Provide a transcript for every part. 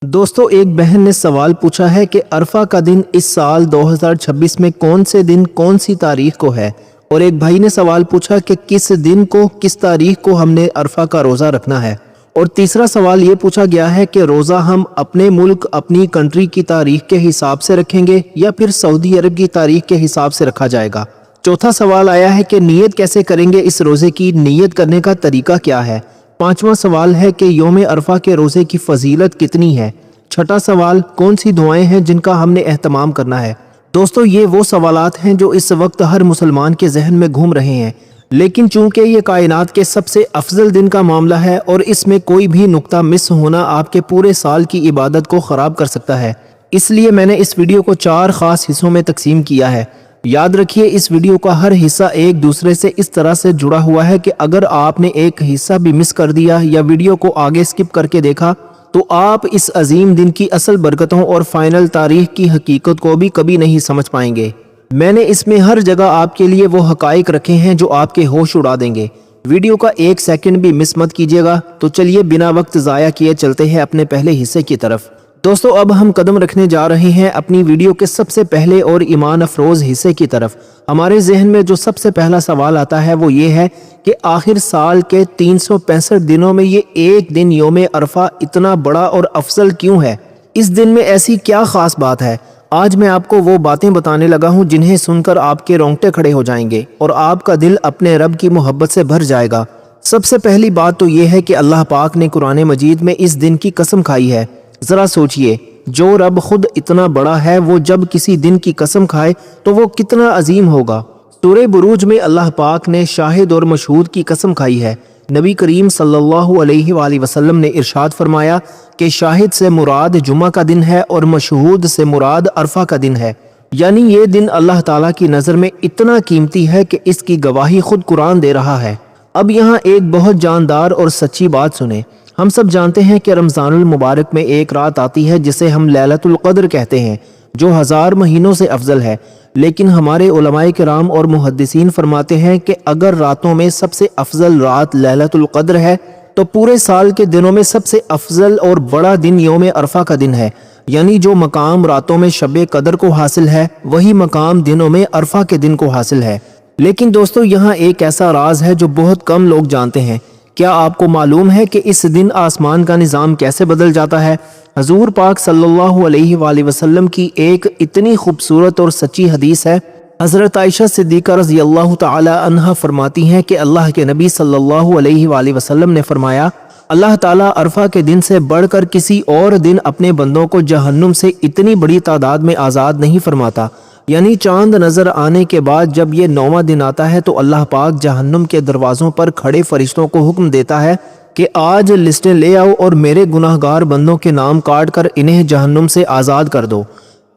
दोस्तों, एक बहन ने सवाल पूछा है कि अरफा का दिन इस साल 2026 में कौन से दिन कौन सी तारीख को है। और एक भाई ने सवाल पूछा कि किस दिन को किस तारीख को हमने अरफा का रोज़ा रखना है। और तीसरा सवाल ये पूछा गया है कि रोज़ा हम अपने मुल्क अपनी कंट्री की तारीख के हिसाब से रखेंगे या फिर सऊदी अरब की तारीख के हिसाब से रखा जाएगा। चौथा सवाल आया है कि नीयत कैसे करेंगे, इस रोज़े की नीयत करने का तरीका क्या है। पांचवा सवाल है कि यौम अरफा के रोज़े की फजीलत कितनी है। छठा सवाल, कौन सी दुआएं हैं जिनका हमने एहतमाम करना है। दोस्तों, ये वो सवालात हैं जो इस वक्त हर मुसलमान के जहन में घूम रहे हैं, लेकिन चूंकि ये कायनात के सबसे अफजल दिन का मामला है और इसमें कोई भी नुक्ता मिस होना आपके पूरे साल की इबादत को ख़राब कर सकता है, इसलिए मैंने इस वीडियो को 4 ख़ास हिस्सों में तकसीम किया है। याद रखिए, इस वीडियो का हर हिस्सा एक दूसरे से इस तरह से जुड़ा हुआ है कि अगर आपने एक हिस्सा भी मिस कर दिया या वीडियो को आगे स्किप करके देखा तो आप इस अजीम दिन की असल बरकतों और फाइनल तारीख की हकीकत को भी कभी नहीं समझ पाएंगे। मैंने इसमें हर जगह आपके लिए वो हकाइक रखे हैं जो आपके होश उड़ा देंगे। वीडियो का 1 सेकंड भी मिस मत कीजिएगा। तो चलिए बिना वक्त ज़ाया किए चलते हैं अपने पहले हिस्से की तरफ। दोस्तों, अब हम कदम रखने जा रहे हैं अपनी वीडियो के सबसे पहले और ईमान अफरोज़ हिस्से की तरफ। हमारे जहन में जो सबसे पहला सवाल आता है वो ये है कि आखिर साल के 365 दिनों में ये एक दिन यौम अरफा इतना बड़ा और अफजल क्यों है। इस दिन में ऐसी क्या ख़ास बात है। आज मैं आपको वो बातें बताने लगा हूँ जिन्हें सुनकर आपके रोंगटे खड़े हो जाएंगे और आपका दिल अपने रब की मोहब्बत से भर जाएगा। सबसे पहली बात तो ये है कि अल्लाह पाक ने कुरान मजीद में इस दिन की कसम खाई है। ज़रा सोचिए, जो रब खुद इतना बड़ा है वो जब किसी दिन की कसम खाए तो वो कितना अजीम होगा। सूरह बुरूज में अल्लाह पाक ने शाहिद और मशहूद की कसम खाई है। नबी करीम सल्लल्लाहु अलैहि वसल्लम ने इरशाद फरमाया कि शाहिद से मुराद जुमा का दिन है और मशहूद से मुराद अरफा का दिन है। यानी ये दिन अल्लाह ताला की नज़र में इतना कीमती है कि इसकी गवाही खुद कुरान दे रहा है। अब यहाँ एक बहुत जानदार और सच्ची बात सुने। हम सब जानते हैं कि रमज़ानुल मुबारक में एक रात आती है जिसे हम लैलतुल क़द्र कहते हैं, जो 1000 महीनों से अफजल है। लेकिन हमारे उलमाए किराम और मुहद्दिसीन फरमाते हैं कि अगर रातों में सबसे अफजल रात लैलतुल क़द्र है तो पूरे साल के दिनों में सबसे अफजल और बड़ा दिन यौम अरफा का दिन है। यानी जो मकाम रातों में शब कदर को हासिल है वही मकाम दिनों में अरफा के दिन को हासिल है। लेकिन दोस्तों, यहाँ एक ऐसा राज है जो बहुत कम लोग जानते हैं। क्या आपको मालूम है कि इस दिन आसमान का निज़ाम कैसे बदल जाता है। हजूर पाक सल्लल्लाहु अलैहि वसल्लम की एक इतनी खूबसूरत और सच्ची हदीस है। हज़रत आयशा सिद्दीक़ा रज़ी अल्लाह ताला अन्हा फरमाती हैं कि अल्लाह के नबी सल्लल्लाहु अलैहि वसल्लम ने फरमाया, अल्लाह ताला अरफा के दिन से बढ़कर किसी और दिन अपने बंदों को जहन्नुम से इतनी बड़ी तादाद में आज़ाद नहीं फरमाता। यानी चांद नजर आने के बाद जब ये 9वां दिन आता है तो अल्लाह पाक जहन्नुम के दरवाज़ों पर खड़े फरिश्तों को हुक्म देता है कि आज लिस्टें ले आओ और मेरे गुनाहगार बंदों के नाम काट कर इन्हें जहन्नुम से आज़ाद कर दो।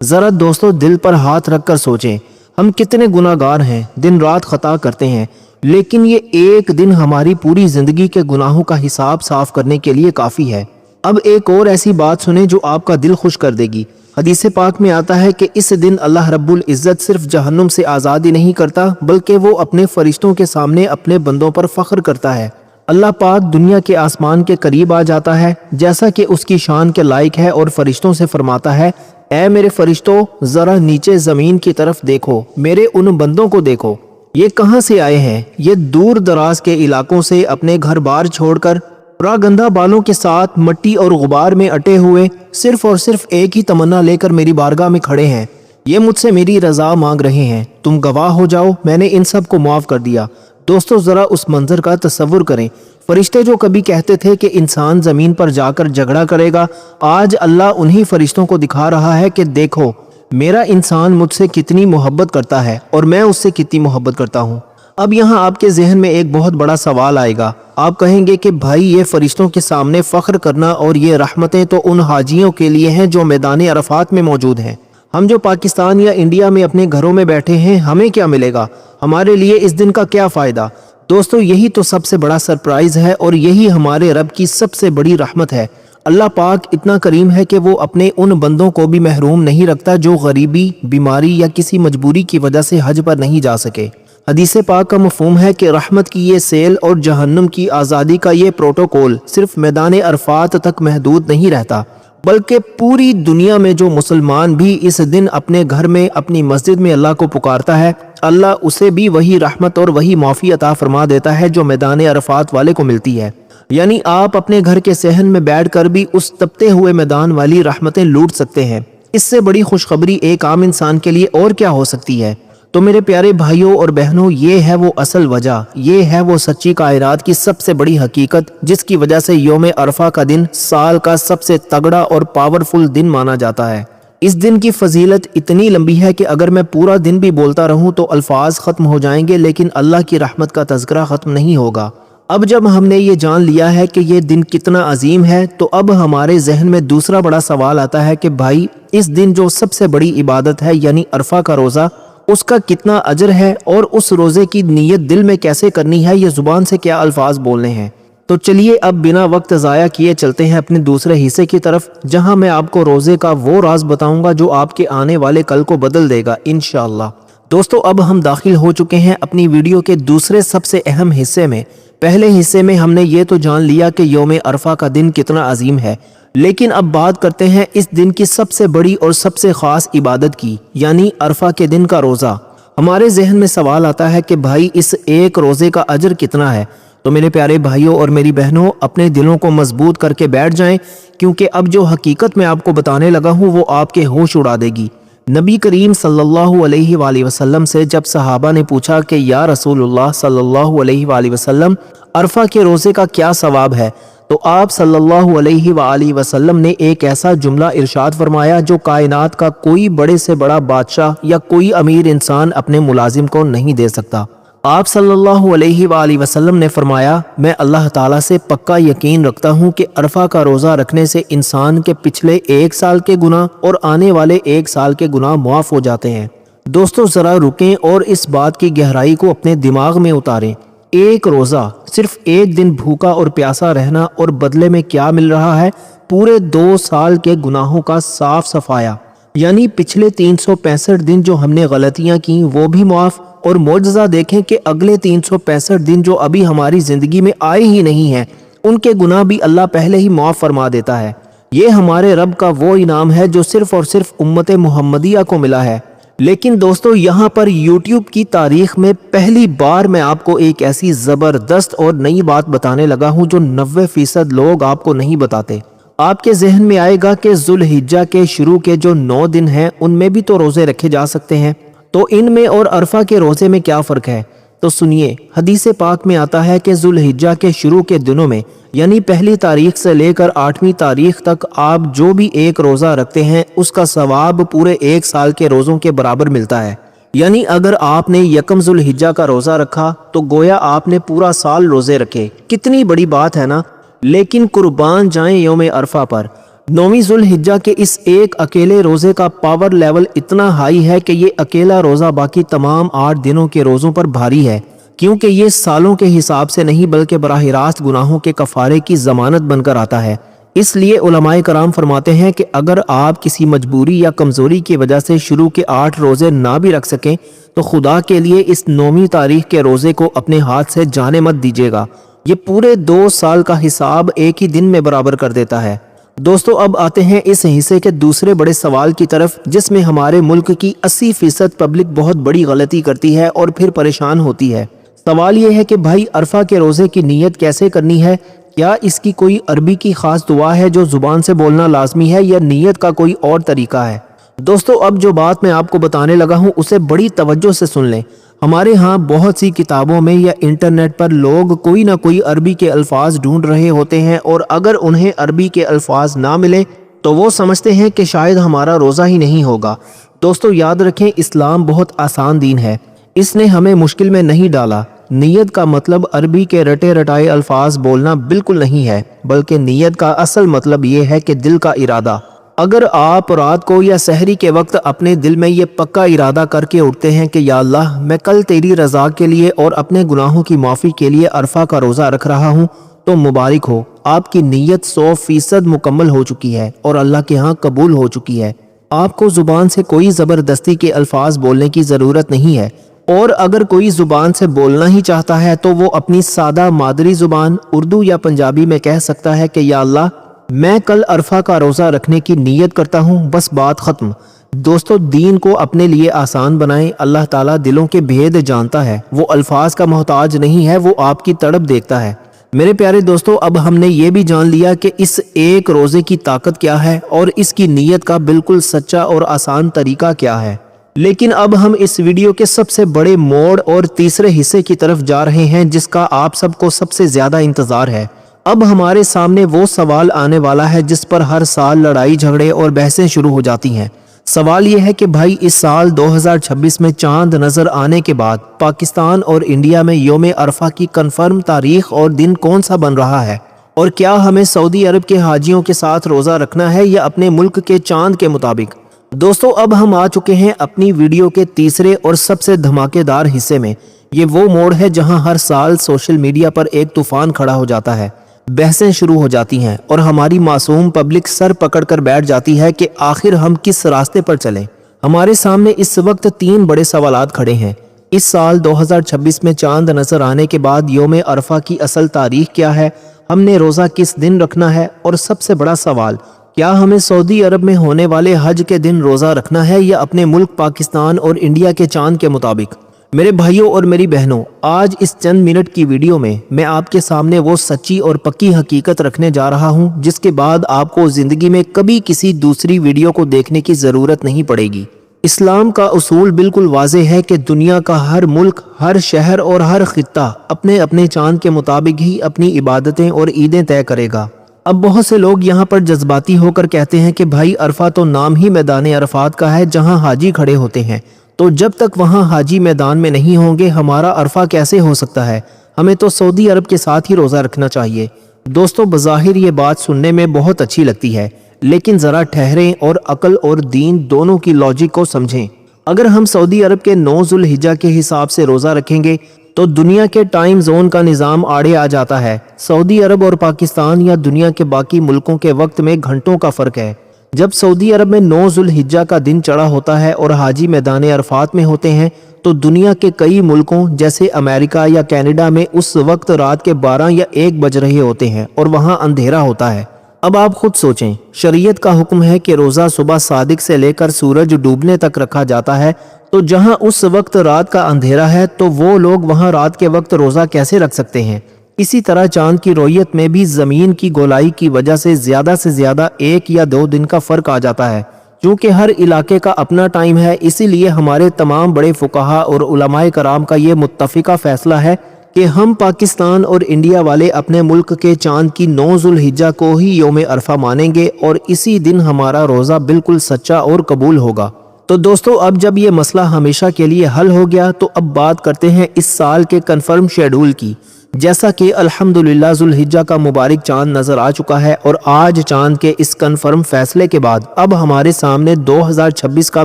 ज़रा दोस्तों, दिल पर हाथ रख कर सोचें, हम कितने गुनाहगार हैं, दिन रात खता करते हैं, लेकिन ये एक दिन हमारी पूरी ज़िंदगी के गुनाहों का हिसाब साफ करने के लिए काफ़ी है। अब एक और ऐसी बात सुने जो आपका दिल खुश कर देगी। हदीस पाक में आता है कि इस दिन अल्लाह रब्बुल इज़्ज़त सिर्फ जहन्नुम से आज़ादी नहीं करता बल्कि वो अपने फरिश्तों के सामने अपने बंदों पर फ़ख्र करता है। अल्लाह पाक दुनिया के आसमान के करीब आ जाता है जैसा कि उसकी शान के लायक है और फरिश्तों से फरमाता है, ऐ मेरे फरिश्तों, ज़रा नीचे ज़मीन की तरफ देखो, मेरे उन बंदों को देखो, ये कहाँ से आए हैं। ये दूर दराज के इलाकों से अपने घर बार छोड़कर रागंदा बालों के साथ मट्टी और गुबार में अटे हुए सिर्फ और सिर्फ एक ही तमन्ना लेकर मेरी बारगाह में खड़े हैं। ये मुझसे मेरी रजा मांग रहे हैं, तुम गवाह हो जाओ, मैंने इन सब को माफ़ कर दिया। दोस्तों, ज़रा उस मंजर का तसव्वुर करें। फरिश्ते जो कभी कहते थे कि इंसान ज़मीन पर जाकर झगड़ा करेगा, आज अल्लाह उन्हीं फरिश्तों को दिखा रहा है कि देखो मेरा इंसान मुझसे कितनी मोहब्बत करता है और मैं उससे कितनी मोहब्बत करता हूँ। अब यहाँ आपके जहन में एक बहुत बड़ा सवाल आएगा। आप कहेंगे कि भाई, ये फरिश्तों के सामने फ़ख्र करना और ये रहमतें तो उन हाजियों के लिए हैं जो मैदान अरफात में मौजूद हैं। हम जो पाकिस्तान या इंडिया में अपने घरों में बैठे हैं, हमें क्या मिलेगा, हमारे लिए इस दिन का क्या फ़ायदा। दोस्तों, यही तो सबसे बड़ा सरप्राइज़ है और यही हमारे रब की सबसे बड़ी रहमत है। अल्लाह पाक इतना करीम है कि वो अपने उन बंदों को भी महरूम नहीं रखता जो गरीबी, बीमारी या किसी मजबूरी की वजह से हज पर नहीं जा सके। हदीस पाक का मफ़हूम है कि रहमत की ये सेल और जहन्नुम की आज़ादी का ये प्रोटोकॉल सिर्फ मैदान अरफात तक महदूद नहीं रहता بلکہ پوری دنیا میں جو مسلمان بھی اس دن اپنے گھر میں اپنی مسجد میں اللہ کو پکارتا ہے، اللہ اسے بھی وہی رحمت اور وہی معافی عطا فرما دیتا ہے جو میدان عرفات والے کو ملتی ہے۔ یعنی آپ اپنے گھر کے صحن میں بیٹھ کر بھی اس تپتے ہوئے میدان والی رحمتیں لوٹ سکتے ہیں۔ اس سے بڑی خوشخبری ایک عام انسان کے لیے اور کیا ہو سکتی ہے؟ تو میرے پیارے بھائیوں اور بہنوں، یہ ہے وہ اصل وجہ، یہ ہے وہ سچی کائنات کی سب سے بڑی حقیقت جس کی وجہ سے یوم عرفہ کا دن سال کا سب سے تگڑا اور پاورفل دن مانا جاتا ہے۔ اس دن کی فضیلت اتنی لمبی ہے کہ اگر میں پورا دن بھی بولتا رہوں تو الفاظ ختم ہو جائیں گے، لیکن اللہ کی رحمت کا تذکرہ ختم نہیں ہوگا۔ اب جب ہم نے یہ جان لیا ہے کہ یہ دن کتنا عظیم ہے، تو اب ہمارے ذہن میں دوسرا بڑا سوال آتا ہے کہ بھائی، اس دن جو سب سے بڑی عبادت ہے یعنی عرفہ کا روزہ، اس کا کتنا اجر ہے، اور اس روزے کی نیت دل میں کیسے کرنی ہے، یہ زبان سے کیا الفاظ بولنے ہیں؟ تو چلیے اب بنا وقت ضائع کیے چلتے ہیں اپنے دوسرے حصے کی طرف، جہاں میں آپ کو روزے کا وہ راز بتاؤں گا جو آپ کے آنے والے کل کو بدل دے گا انشاءاللہ۔ دوستو، اب ہم داخل ہو چکے ہیں اپنی ویڈیو کے دوسرے سب سے اہم حصے میں۔ پہلے حصے میں ہم نے یہ تو جان لیا کہ یوم عرفہ کا دن کتنا عظیم ہے، لیکن اب بات کرتے ہیں اس دن کی سب سے بڑی اور سب سے خاص عبادت کی، یعنی عرفہ کے دن کا روزہ۔ ہمارے ذہن میں سوال آتا ہے کہ بھائی، اس ایک روزے کا اجر کتنا ہے؟ تو میرے پیارے بھائیوں اور میری بہنوں، اپنے دلوں کو مضبوط کر کے بیٹھ جائیں، کیونکہ اب جو حقیقت میں آپ کو بتانے لگا ہوں وہ آپ کے ہوش اڑا دے گی۔ نبی کریم صلی اللہ علیہ وآلہ وسلم سے جب صحابہ نے پوچھا کہ یا رسول اللہ صلی اللہ علیہ وآلہ وسلم، عرفہ کے روزے کا کیا ثواب ہے، تو آپ صلی اللہ علیہ وآلہ وسلم نے ایک ایسا جملہ ارشاد فرمایا جو کائنات کا کوئی بڑے سے بڑا بادشاہ یا کوئی امیر انسان اپنے ملازم کو نہیں دے سکتا۔ آپ صلی اللہ علیہ وآلہ وسلم نے فرمایا، میں اللہ تعالیٰ سے پکا یقین رکھتا ہوں کہ عرفہ کا روزہ رکھنے سے انسان کے پچھلے 1 سال کے گناہ اور آنے والے 1 سال کے گناہ معاف ہو جاتے ہیں۔ دوستو، ذرا رکیں اور اس بات کی گہرائی کو اپنے دماغ میں اتاریں۔ ایک روزہ، صرف ایک دن بھوکا اور پیاسا رہنا، اور بدلے میں کیا مل رہا ہے؟ پورے 2 سال کے گناہوں کا صاف صفایا، یعنی پچھلے 365 دن جو ہم نے غلطیاں کی وہ بھی معاف، اور معجزہ دیکھیں کہ اگلے 365 دن جو ابھی ہماری زندگی میں آئے ہی نہیں ہیں، ان کے گناہ بھی اللہ پہلے ہی معاف فرما دیتا ہے۔ یہ ہمارے رب کا وہ انعام ہے جو صرف اور صرف امت محمدیہ کو ملا ہے۔ لیکن دوستو، یہاں پر یوٹیوب کی تاریخ میں پہلی بار میں آپ کو ایک ایسی زبردست اور نئی بات بتانے لگا ہوں جو 90% لوگ آپ کو نہیں بتاتے۔ آپ کے ذہن میں آئے گا کہ ذوالحجہ کے شروع کے جو 9 دن ہیں ان میں بھی تو روزے رکھے جا سکتے ہیں، تو ان میں اور عرفہ کے روزے میں کیا فرق ہے؟ تو سنیے، حدیث پاک میں آتا ہے کہ ذوالحجہ کے شروع کے دنوں میں، یعنی پہلی تاریخ سے لے کر 8ویں تاریخ تک آپ جو بھی ایک روزہ رکھتے ہیں اس کا ثواب پورے 1 سال کے روزوں کے برابر ملتا ہے۔ یعنی اگر آپ نے یکم ذوالحجہ کا روزہ رکھا تو گویا آپ نے پورا سال روزے رکھے۔ کتنی بڑی بات ہے نا؟ لیکن قربان جائیں یوم عرفہ پر، 9ویں ذوالحجہ کے اس ایک اکیلے روزے کا پاور لیول اتنا ہائی ہے کہ یہ اکیلا روزہ باقی تمام 8 دنوں کے روزوں پر بھاری ہے، کیونکہ یہ سالوں کے حساب سے نہیں بلکہ براہ راست گناہوں کے کفارے کی ضمانت بن کر آتا ہے۔ اس لیے علماء کرام فرماتے ہیں کہ اگر آپ کسی مجبوری یا کمزوری کی وجہ سے شروع کے 8 روزے نہ بھی رکھ سکیں تو خدا کے لیے اس 9ویں تاریخ کے روزے کو اپنے ہاتھ سے جانے مت دیجیے گا۔ یہ پورے 2 سال کا حساب ایک ہی دن میں برابر کر دیتا ہے۔ دوستو، اب آتے ہیں اس حصے کے دوسرے بڑے سوال کی طرف، جس میں ہمارے ملک کی 80% پبلک بہت بڑی غلطی کرتی ہے اور پھر پریشان ہوتی ہے۔ سوال یہ ہے کہ بھائی، عرفہ کے روزے کی نیت کیسے کرنی ہے؟ کیا اس کی کوئی عربی کی خاص دعا ہے جو زبان سے بولنا لازمی ہے، یا نیت کا کوئی اور طریقہ ہے؟ دوستو، اب جو بات میں آپ کو بتانے لگا ہوں اسے بڑی توجہ سے سن لیں۔ ہمارے ہاں بہت سی کتابوں میں یا انٹرنیٹ پر لوگ کوئی نہ کوئی عربی کے الفاظ ڈھونڈ رہے ہوتے ہیں، اور اگر انہیں عربی کے الفاظ نہ ملیں تو وہ سمجھتے ہیں کہ شاید ہمارا روزہ ہی نہیں ہوگا۔ دوستو، یاد رکھیں، اسلام بہت آسان دین ہے، اس نے ہمیں مشکل میں نہیں ڈالا۔ نیت کا مطلب عربی کے رٹے رٹائے الفاظ بولنا بالکل نہیں ہے، بلکہ نیت کا اصل مطلب یہ ہے کہ دل کا ارادہ۔ اگر آپ رات کو یا سحری کے وقت اپنے دل میں یہ پکا ارادہ کر کے اٹھتے ہیں کہ یا اللہ، میں کل تیری رضا کے لیے اور اپنے گناہوں کی معافی کے لیے عرفہ کا روزہ رکھ رہا ہوں، تو مبارک ہو، آپ کی نیت 100% مکمل ہو چکی ہے اور اللہ کے ہاں قبول ہو چکی ہے۔ آپ کو زبان سے کوئی زبردستی کے الفاظ بولنے کی ضرورت نہیں ہے، اور اگر کوئی زبان سے بولنا ہی چاہتا ہے تو وہ اپنی سادہ مادری زبان اردو یا پنجابی میں کہہ سکتا ہے کہ یا اللہ، मैं कल अरफा का रोज़ा रखने की नीयत करता हूँ, बस बात ख़त्म। दोस्तों, दीन को अपने लिए आसान बनाएं। अल्लाह ताला दिलों के भेद जानता है, वो अल्फाज का मोहताज नहीं है, वो आपकी तड़प देखता है। मेरे प्यारे दोस्तों, अब हमने ये भी जान लिया कि इस एक रोज़े की ताकत क्या है और इसकी नीयत का बिल्कुल सच्चा और आसान तरीका क्या है। लेकिन अब हम इस वीडियो के सबसे बड़े मोड़ और तीसरे हिस्से की तरफ जा रहे हैं, जिसका आप सबको सबसे ज़्यादा इंतज़ार है। अब हमारे सामने वो सवाल आने वाला है जिस पर हर साल लड़ाई झगड़े और बहसें शुरू हो जाती हैं। सवाल यह है कि भाई, इस साल 2026 में चांद नज़र आने के बाद पाकिस्तान और इंडिया में यौम अरफा की कन्फर्म तारीख और दिन कौन सा बन रहा है, और क्या हमें सऊदी अरब के हाजियों के साथ रोज़ा रखना है या अपने मुल्क के चांद के मुताबिक। दोस्तों, अब हम आ चुके हैं अपनी वीडियो के तीसरे और सबसे धमाकेदार हिस्से में। ये वो मोड़ है जहां हर साल सोशल मीडिया पर एक तूफान खड़ा हो जाता है, बहसें शुरू हो जाती हैं और हमारी मासूम पब्लिक सर पकड़कर बैठ जाती है कि आखिर हम किस रास्ते पर चलें। हमारे सामने इस वक्त 3 बड़े सवालात खड़े हैं। इस साल 2026 में चांद नजर आने के बाद यौम अरफा की असल तारीख क्या है, हमने रोज़ा किस दिन रखना है, और सबसे बड़ा सवाल, क्या हमें सऊदी अरब में होने वाले हज के दिन रोज़ा रखना है या अपने मुल्क पाकिस्तान और इंडिया के चांद के मुताबिक। मेरे भाइयों और मेरी बहनों, आज इस चंद मिनट की वीडियो में मैं आपके सामने वो सच्ची और पक्की हकीकत रखने जा रहा हूं, जिसके बाद आपको ज़िंदगी में कभी किसी दूसरी वीडियो को देखने की ज़रूरत नहीं पड़ेगी। इस्लाम का उसूल बिल्कुल वाज़ेह है कि दुनिया का हर मुल्क, हर शहर और हर खित्ता अपने अपने चांद के मुताबिक ही अपनी इबादतें और ईदें तय करेगा। अब बहुत से लोग यहाँ पर जज्बाती होकर कहते हैं कि भाई, अरफा तो नाम ही मैदान अरफात का है जहाँ हाजी खड़े होते हैं, तो जब तक वहाँ हाजी मैदान में नहीं होंगे हमारा अरफा कैसे हो सकता है, हमें तो सऊदी अरब के साथ ही रोज़ा रखना चाहिए। दोस्तों, बज़ाहिर ये बात सुनने में बहुत अच्छी लगती है, लेकिन ज़रा ठहरें और अक्ल और दीन दोनों की लॉजिक को समझें। अगर हम सऊदी अरब के 9 ज़ुल्हिज्जा के हिसाब से रोज़ा रखेंगे तो दुनिया के टाइम जोन का निज़ाम आड़े आ जाता है। सऊदी अरब और पाकिस्तान या दुनिया के बाकी मुल्कों के वक्त में घंटों का फ़र्क है। जब सऊदी अरब में 9 ज़ुल्हिज्जा का दिन चढ़ा होता है और हाजी मैदान अरफात में होते हैं, तो दुनिया के कई मुल्कों जैसे अमेरिका या कनाडा में उस वक्त रात के 12 या 1 बज रहे होते हैं और वहाँ अंधेरा होता है। अब आप खुद सोचें, शरीयत का हुक्म है कि रोज़ा सुबह सादिक से लेकर सूरज डूबने तक रखा जाता है, तो जहां उस वक्त रात का अंधेरा है तो वो लोग वहां रात के वक्त रोज़ा कैसे रख सकते हैं। इसी तरह चांद की रोयत में भी ज़मीन की गोलाई की वजह से ज़्यादा 1 या 2 दिन का फ़र्क आ जाता है। चूँकि हर इलाके का अपना टाइम है, इसीलिए हमारे तमाम बड़े फुकाहा और उलमाए कराम का ये मुत्तफ़िका फ़ैसला है कि हम पाकिस्तान और इंडिया वाले अपने मुल्क के चांद की 9 ज़ुल्हिज्जा को ही यौम अरफा मानेंगे और इसी दिन हमारा रोज़ा बिल्कुल सच्चा और कबूल होगा। तो दोस्तों, अब जब ये मसला हमेशा के लिए हल हो गया, तो अब बात करते हैं इस साल के कन्फर्म शेड्यूल की। जैसा कि अल्हम्दुलिल्लाह ज़ुल्हिज्जा का मुबारक चांद नज़र आ चुका है और आज चांद के इस कन्फर्म फैसले के बाद अब हमारे सामने 2026 का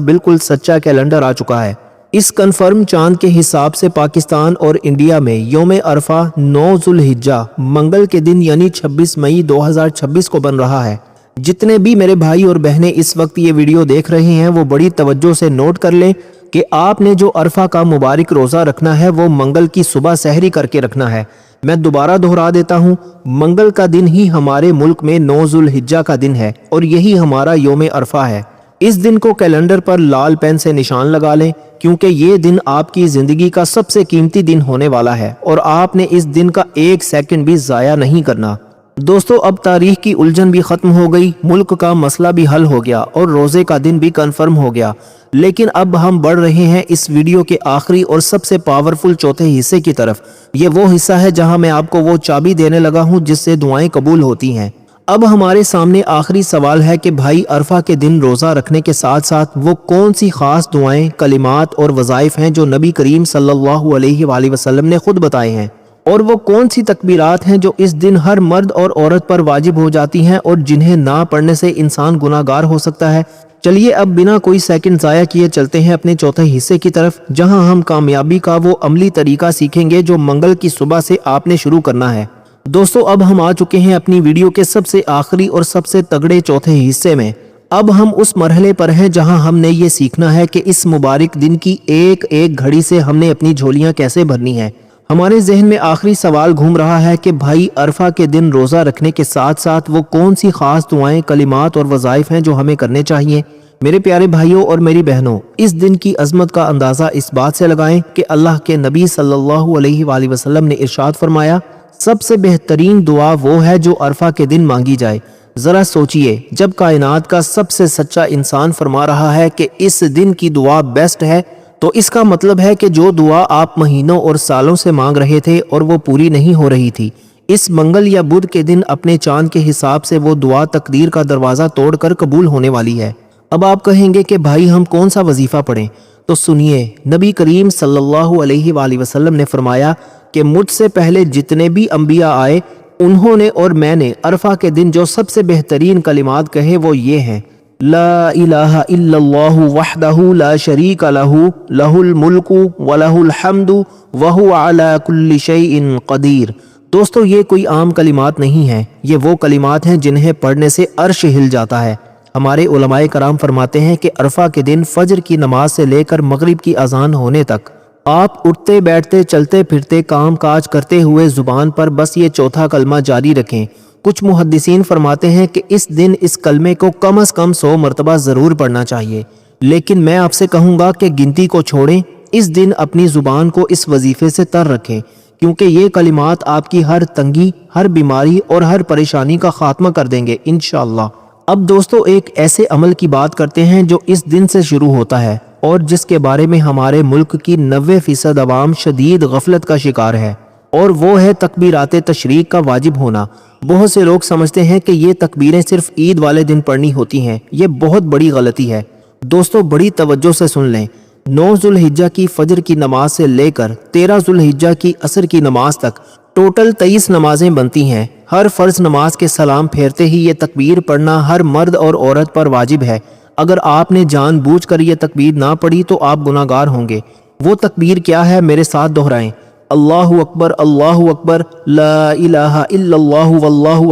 बिल्कुल सच्चा कैलेंडर आ चुका है। इस कन्फर्म चांद के हिसाब से पाकिस्तान और इंडिया में यौम अरफा 9 ज़ुल्हिज्जा मंगल के दिन यानी 26 मई 2026 को बन रहा है। जितने भी मेरे भाई और बहनें इस वक्त ये वीडियो देख रहे हैं वो बड़ी तवज्जो से नोट कर लें कि आपने जो अरफा का मुबारक रोज़ा रखना है वो मंगल की सुबह सहरी करके रखना है। मैं दोबारा दोहरा देता हूँ, मंगल का दिन ही हमारे मुल्क में 9 ज़ुल्हिज्जा का दिन है और यही हमारा यौम अरफा है। इस दिन को कैलेंडर पर लाल पेन से निशान लगा लें, क्योंकि ये दिन आपकी ज़िंदगी का सबसे कीमती दिन होने वाला है और आपने इस दिन का 1 सेकंड भी ज़ाया नहीं करना। दोस्तों, अब तारीख की उलझन भी ख़त्म हो गई, मुल्क का मसला भी हल हो गया और रोज़े का दिन भी कन्फर्म हो गया। लेकिन अब हम बढ़ रहे हैं इस वीडियो के आखिरी और सबसे पावरफुल चौथे हिस्से की तरफ। ये वो हिस्सा है जहां मैं आपको वो चाबी देने लगा हूं जिससे दुआएं कबूल होती हैं। अब हमारे सामने आखिरी सवाल है कि भाई, अरफा के दिन रोज़ा रखने के साथ साथ वो कौन सी ख़ास दुआएं, कलिमात और वज़ाइफ हैं जो नबी करीम सल्लल्लाहु अलैहि वसल्लम ने खुद बताए हैं, और वो कौन सी तकबीरात हैं जो इस दिन हर मर्द और औरत पर वाजिब हो जाती हैं और जिन्हें ना पढ़ने से इंसान गुनाहगार हो सकता है। चलिए अब बिना कोई सेकंड ज़ाया किए चलते हैं अपने चौथे हिस्से की तरफ, जहां हम कामयाबी का वो अमली तरीका सीखेंगे जो मंगल की सुबह से आपने शुरू करना है। दोस्तों, अब हम आ चुके हैं अपनी वीडियो के सबसे आखिरी और सबसे तगड़े चौथे हिस्से में। अब हम उस मरहले पर हैं जहां हमने ये सीखना है कि इस मुबारक दिन की एक एक घड़ी से हमने अपनी झोलियां कैसे भरनी है। हमारे जहन में आखिरी सवाल घूम रहा है कि भाई अरफा के दिन रोज़ा रखने के साथ साथ वो कौन सी ख़ास दुआएं, कलिमात और वज़ाइफ हैं जो हमें करने चाहिए। मेरे प्यारे भाइयों और मेरी बहनों, इस दिन की अजमत का अंदाज़ा इस बात से लगाएं कि अल्लाह के नबी सल्लल्लाहु अलैहि वसल्लम ने इरशाद फरमाया, सबसे बेहतरीन दुआ वो है जो अरफा के दिन मांगी जाए। ज़रा सोचिए, जब कायनात का सबसे सच्चा इंसान फरमा रहा है कि इस दिन की दुआ बेस्ट है, तो इसका मतलब है कि जो दुआ आप महीनों और सालों से मांग रहे थे और वो पूरी नहीं हो रही थी, इस मंगल या बुध के दिन अपने चांद के हिसाब से वो दुआ तकदीर का दरवाज़ा तोड़कर कबूल होने वाली है। अब आप कहेंगे कि भाई हम कौन सा वजीफ़ा पढ़ें, तो सुनिए, नबी करीम सल्लल्लाहु अलैहि वसल्लम ने फरमाया कि मुझसे पहले जितने भी अंबिया आए उन्होंने और मैंने अरफा के दिन जो सबसे बेहतरीन कलिमात कहे वो ये हैं, ला इलाहा इल्लल्लाहु वहदहु ला शरीका लहू लहुल मुल्कु व लहुल हम्दु व हुवा अला कुल्लि शैइन कदीर। दोस्तों, ये कोई आम कलिमात नहीं है, ये वो कलिमात हैं जिन्हें पढ़ने से अर्श हिल जाता है। हमारे उलमाए कराम फरमाते हैं कि अरफा के दिन फजर की नमाज से लेकर मगरिब की अजान होने तक आप उठते बैठते चलते फिरते काम काज करते हुए जुबान पर बस ये चौथा कलमा जारी रखें। कुछ मुहद्दिसीन फरमाते हैं कि इस दिन इस कलमे को कम से कम 100 मरतबा ज़रूर पढ़ना चाहिए, लेकिन मैं आपसे कहूँगा कि गिनती को छोड़ें, इस दिन अपनी ज़ुबान को इस वजीफ़े से तर रखें, क्योंकि ये कलिमात आपकी हर तंगी, हर बीमारी और हर परेशानी का खात्मा कर देंगे इंशाअल्लाह। अब दोस्तों, एक ऐसे अमल की बात करते हैं जो इस दिन से शुरू होता है और जिसके बारे में हमारे मुल्क की 90% अवाम शदीद गफलत का शिकार है, और वो है तकबीराते तशरीक का वाजिब होना। बहुत से लोग समझते हैं कि ये तकबीरें सिर्फ ईद वाले दिन पढ़नी होती हैं। ये बहुत बड़ी गलती है। दोस्तों, बड़ी तवज्जो से सुन लें। 9 ज़ुल्हिज्जा की फजर की नमाज से लेकर 13 ज़ुल्हिज्जा की असर की नमाज तक टोटल 23 नमाजें बनती हैं। हर फ़र्ज नमाज के सलाम फेरते ही ये तकबीर पढ़ना हर मर्द और औरत पर वाजिब है। अगर आपने जानबूझकर ये तकबीर ना पढ़ी तो आप गुनाहगार होंगे। वो तकबीर क्या है, मेरे साथ दोहराएं। अल्लाहु अकबर, ला इलाहा इल्लल्लाहु वल्लाहु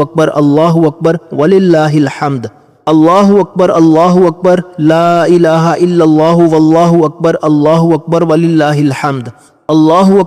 अकबर वलिल्लाहिल हम्द। अल्लाहु अकबर, ला इलाहा इल्लल्लाहु वल्लाहु अकबर वलिल्लाहिल हम्द। अल्लाहु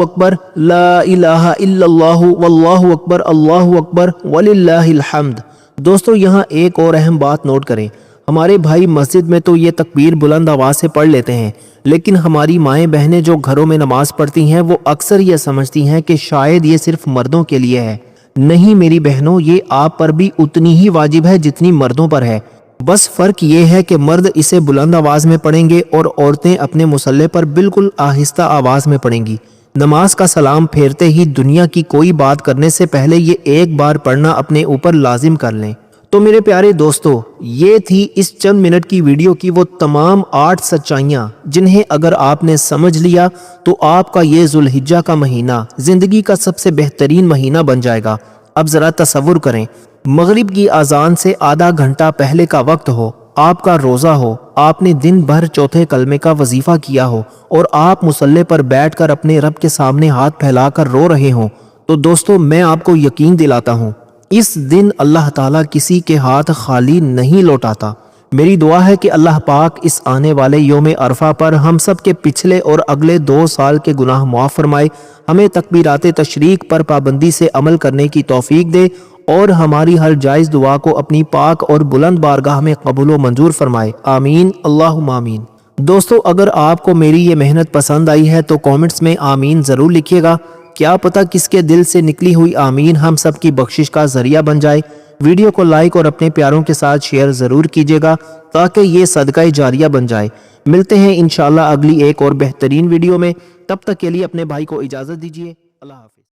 अकबर, ला इलाहा इल्लल्लाहु वल्लाहु अकबर वलिल्लाहिल हम्द। दोस्तों, यहाँ एक और अहम बात नोट करें। हमारे भाई मस्जिद में तो ये तकबीर बुलंद आवाज़ से पढ़ लेते हैं, लेकिन हमारी माएँ बहनें जो घरों में नमाज पढ़ती हैं वो अक्सर ये समझती हैं कि शायद ये सिर्फ मर्दों के लिए है। नहीं मेरी बहनों, ये आप पर भी उतनी ही वाजिब है जितनी मर्दों पर है। बस फ़र्क ये है कि मर्द इसे बुलंद आवाज़ में पढ़ेंगे और औरतें अपने मुसल्ले पर बिल्कुल आहिस्ता आवाज़ में पढ़ेंगी। नमाज का सलाम फेरते ही दुनिया की कोई बात करने से पहले ये एक बार पढ़ना अपने ऊपर लाजिम कर लें। तो मेरे प्यारे दोस्तों, ये थी इस चंद मिनट की वीडियो की वो तमाम 8 सच्चाइयाँ जिन्हें अगर आपने समझ लिया तो आपका ये ज़ुल्हिज्जा का महीना ज़िंदगी का सबसे बेहतरीन महीना बन जाएगा। अब ज़रा तसव्वुर करें, मगरिब की अजान से आधा घंटा पहले का वक्त हो, आपका रोज़ा हो, आपने दिन भर चौथे कलमे का वजीफ़ा किया हो और आप मुसल्ले पर बैठकर अपने रब के सामने हाथ फैलाकर रो रहे हों, तो दोस्तों मैं आपको यकीन दिलाता हूँ इस दिन अल्लाह ताला किसी के हाथ खाली नहीं लौटाता। मेरी दुआ है कि अल्लाह पाक इस आने वाले योम अरफा पर हम सब के पिछले और अगले 2 साल के गुनाह मुआफ़ फरमाए, हमें तकबीराते तशरीक पर पाबंदी से अमल करने की तौफीक दे और हमारी हर जायज़ दुआ को अपनी पाक और बुलंद बारगाह में कबूल व मंजूर फरमाए। आमीन, अल्लाहुम्मा आमीन। दोस्तों, अगर आपको मेरी ये मेहनत पसंद आई है तो कमेंट्स में आमीन ज़रूर लिखिएगा। क्या पता किसके दिल से निकली हुई आमीन हम सब की बख्शिश का जरिया बन जाए। वीडियो को लाइक और अपने प्यारों के साथ शेयर ज़रूर कीजिएगा ताकि ये सदका जारिया बन जाए। मिलते हैं इंशाअल्लाह अगली एक और बेहतरीन वीडियो में। तब तक के लिए अपने भाई को इजाज़त दीजिए। अल्लाह हाफ़िज़।